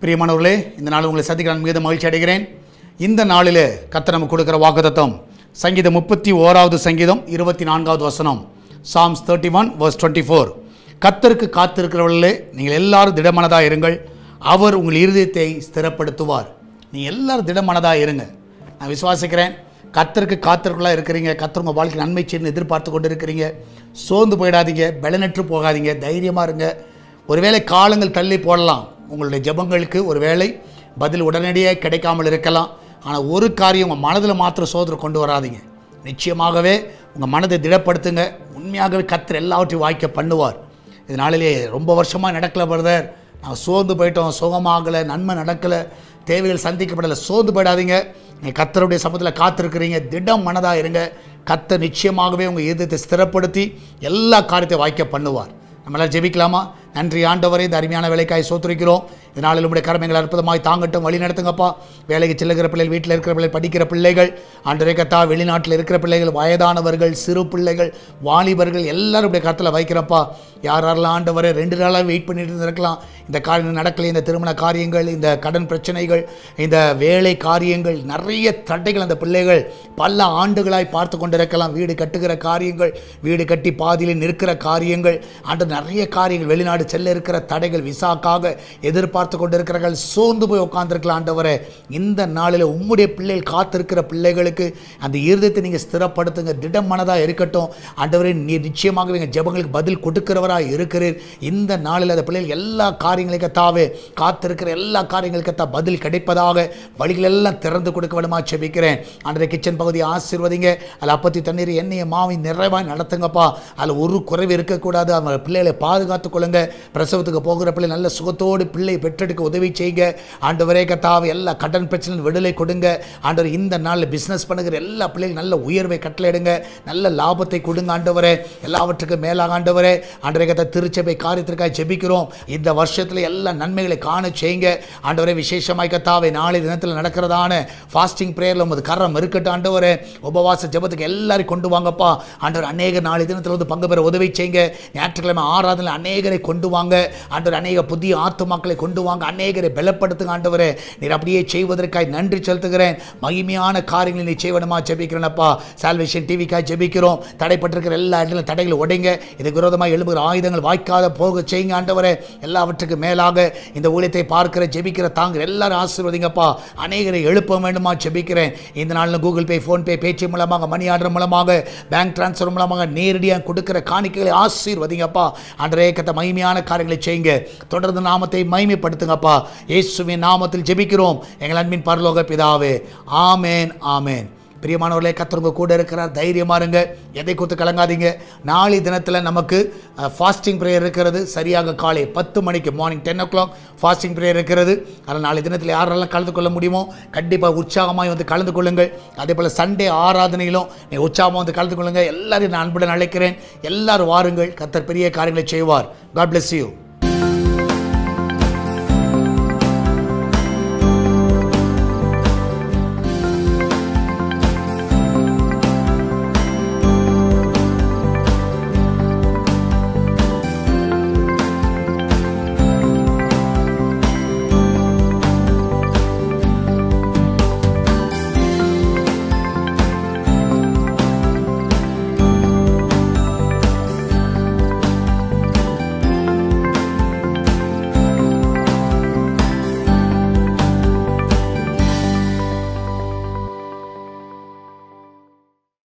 பிரியமானவர்களே, இந்த நாள் உங்களை சந்திக்க நான் மிகுந்த மகிழ்ச்சி அடைகிறேன். இந்த நாளில் கர்த்தர் நமக்கு கொடுக்கிற வாக்குத்தத்தம் சங்கீதம் 31வது சங்கீதம் 24வது வசனம். Psalms 31 verse 24. கர்த்தருக்கு காத்திருக்கிறவர்களே, நீங்கள் எல்லாரும் திடமனதாக இருங்கள், அவர் உங்கள் இருதயத்தை ஸ்திரப்படுத்துவார். நீங்கள் எல்லாரும் திடமனதாக இருங்க. நான் விசுவாசிக்கிறேன், கர்த்தருக்கு காத்திருக்கலாக இருக்கிறீங்க. கர்த்தர் உங்கள் வாழ்க்கை நன்மை செய்யணும்னு எதிர்பார்த்து கொண்டு இருக்கிறீங்க. சோர்ந்து போயிடாதீங்க, பலனற்று போகாதீங்க, தைரியமாக இருங்க. ஒருவேளை காலங்கள் தள்ளி போடலாம், உங்களுடைய ஜெபங்களுக்கு ஒருவேளை பதில் உடனடியாக கிடைக்காமல் இருக்கலாம். ஆனால் ஒரு காரியம், உங்கள் மனதில் மாத்திரம் சோதனை கொண்டு வராதிங்க. நிச்சயமாகவே உங்கள் மனதை திடப்படுத்துங்க. உண்மையாகவே கர்த்தர் எல்லாவற்றையும் வாய்க்க பண்ணுவார். இதனாலே ரொம்ப வருஷமாக நடக்கலை பிரதர், நான் சோர்ந்து போயிட்டோம், சுகமாகலை, நன்மை நடக்கலை, தேவைகள் சந்திக்கப்படலை. சோர்ந்து போயிடாதீங்க. நீங்கள் கர்த்தருடைய சமூகத்தில் காத்திருக்கிறீங்க, திடம் மனதாக இருங்க. கர்த்தர் நிச்சயமாகவே உங்கள் இதயத்தை ஸ்திரப்படுத்தி எல்லா காரியத்தையும் வாய்க்க பண்ணுவார். நம்மளால் ஜெபிக்கலாமா? நன்றி ஆண்டவரே, இந்த அருமையான வேலைக்காய் சோத்துரைக்கிறோம். இதனால் உங்களுடைய கர்மங்களை அற்புதமாய் தாங்கட்டும், வழி நடத்துங்கப்பா. வேலைக்கு செல்லுகிற பிள்ளைகள், வீட்டில் இருக்கிற பிள்ளைகள், படிக்கிற பிள்ளைகள், ஆண்டவரே கர்த்தா, வெளிநாட்டில் இருக்கிற பிள்ளைகள், வயதானவர்கள், சிறு பிள்ளைகள், வாலிபர்கள் எல்லாருடைய கருத்தில் வைக்கிறப்பா. யாரெல்லாம் ஆண்டவரே 2 நாளாக வெயிட் பண்ணிட்டு இருக்கலாம், இந்த காரியம் நடக்கலை, இந்த திருமண காரியங்கள், இந்த கடன் பிரச்சனைகள், இந்த வேலை காரியங்கள், நிறைய தடைகள் அந்த பிள்ளைகள் பல ஆண்டுகளாய் பார்த்து கொண்டிருக்கலாம். வீடு கட்டுகிற காரியங்கள், வீடு கட்டி பாதியில் நிற்கிற காரியங்கள், ஆண்டு நிறைய காரியங்கள், வெளிநாடு செல்ல இருக்கிற தடைகள், விசாக்காக எதிர்பார்த்து கொண்டிருக்கிறார்கள். சோர்ந்து போய் உட்கார்ந்துருக்கலாம். ஆண்டவரே, இந்த நாளில் உம்முடைய பிள்ளைகள் காத்திருக்கிற பிள்ளைகளுக்கு அந்த இருதயத்தை நீங்கள் ஸ்திரப்படுத்துங்க, திடம் மனதாக இருக்கட்டும். ஆண்டவரே, நீர் நிச்சயமாகவே எங்கள் ஜெபங்களுக்கு பதில் கொடுக்கிறவராக இருக்கிறீர். இந்த நாளில் அந்த பிள்ளைகள் எல்லா காரியங்களுக்கும் தாவே காத்திருக்கிற எல்லா காரியங்களுக்கும் பதில் கிடைப்பதாக வழிகள் எல்லாம் திறந்து கொடுக்க வேண்டுமா ஜெபிக்கிறேன். ஆண்டவரே, கிச்சன் பகுதியை ஆசீர்வதிங்க. அதில் அப்பத்தி தண்ணீர் எண்ணெயை மாவை நிறைவாக நடத்துங்கப்பா. அதில் ஒரு குறைவு இருக்கக்கூடாது. அவங்க பிள்ளைகளை பாதுகாத்துக் கொள்ளுங்க. பிரசவத்துக்கு போகிற பிள்ளை நல்ல சுகத்தோடு பிள்ளை பெற்றெடுக்க உதவி செய்யுங்க. ஆண்டவரே கர்த்தாவே, எல்லா கடன் பிரச்சனையும் விடுதலை கொடுங்க. ஆண்டவர், இந்த நாளில் பிஸ்னஸ் பண்ணுகிற எல்லா பிள்ளைகளும் நல்ல உயர்வை கட்டளையிடுங்க, நல்ல லாபத்தை கொடுங்க. ஆண்டவரே, எல்லாவற்றுக்கும் மேலாக ஆண்டவரே, ஆண்டவரே கர்த்தா, திருச்சபை காரியத்திற்காக ஜெபிக்கிறோம். இந்த வருஷத்தில் எல்லா நன்மைகளை காண செய்யுங்க. ஆண்டவரே, விசேஷமாய் கர்த்தாவே, நாளை தினத்தில் நடக்கிறதான ஃபாஸ்டிங் பிரேயரில் உமது கரம் இருக்கட்டும். ஆண்டவரே, உபவாச ஜெபத்துக்கு எல்லாரும் கொண்டு வாங்கப்பா. ஆண்டவர், அநேக நாளை தினத்தில் வந்து பங்கு பெற உதவி செய்யுங்க. ஞாயிற்றுக்கிழமை ஆராதனை அநேகரை கொண்டு வாங்க. ஆண்டவர், அநேக புதிய ஆத்துமாக்களை கொண்டு வாங்க, அநேகரை பலப்படுத்துங்க. ஆண்டவரே, நீர் அப்படியே செய்வதற்காக நன்றி செலுத்துகிறேன். மகிமையான காரியங்களை நீ செய்வனமா ஜெபிக்கிறேனப்பா. சால்வேஷன் டிவிக்காக ஜெபிக்கிறோம். தடைப்பட்டிருக்கிற எல்லா இடங்களும் தடைகளை உடைங்க. இதுக்கு விரோதமாக எழும்புகிற ஆயுதங்கள் வாய்க்காத போக செய்யுங்க. ஆண்டவரே, எல்லாவற்றுக்கும் மேலாக இந்த ஊழியத்தை பார்க்கிற ஜெபிக்கிற தாங்க எல்லாரும் ஆசீர்வதிங்கப்பா. அநேகரை எழுப்ப வேண்டுமா ஜெபிக்கிறேன். இந்த நாளில் கூகுள் பே, ஃபோன்பே, பேடிஎம் மூலமாக, மணி ஆர்டர் மூலமாக, பேங்க் டிரான்ஸ்ஃபர் மூலமாக நேரடியாக கொடுக்கிற காணிக்கைகளை ஆசீர்வதிங்கப்பா. ஆண்டவரே கர்த்தா, மகிமையான காரியங்களை செய்யுங்க. தொடர்ந்து நாமத்தை மகிமைப்படுத்துங்கப்பா. இயேசுவின் நாமத்தில் ஜெபிக்கிறோம் எங்கள் அன்பின் பரலோக பிதாவே, ஆமேன், ஆமேன். பிரியமானவர்களே, கர்த்தர் உங்க கூட இருக்கிறார். தைரியமாக இருங்க, எதை கொடுத்து கலங்காதீங்க. நாளை தினத்தில் நமக்கு ஃபாஸ்டிங் ப்ரேயர் இருக்கிறது. சரியாக காலை 10 மணிக்கு, மார்னிங் 10 o'clock ஃபாஸ்டிங் ப்ரேயர் இருக்கிறது. அதனால் நாளை தினத்தில் யாரெல்லாம் கலந்து கொள்ள முடியுமோ கண்டிப்பாக உற்சாகமாக வந்து கலந்து கொள்ளுங்கள். அதே போல் சண்டே ஆராதனையிலும் நீங்கள் உற்சாகமாக வந்து கலந்து கொள்ளுங்கள். எல்லாரையும் நான் அன்புடன் அழைக்கிறேன். எல்லாரும் வாருங்கள், கர்த்தர் பெரிய காரியங்களை செய்வார். God bless you.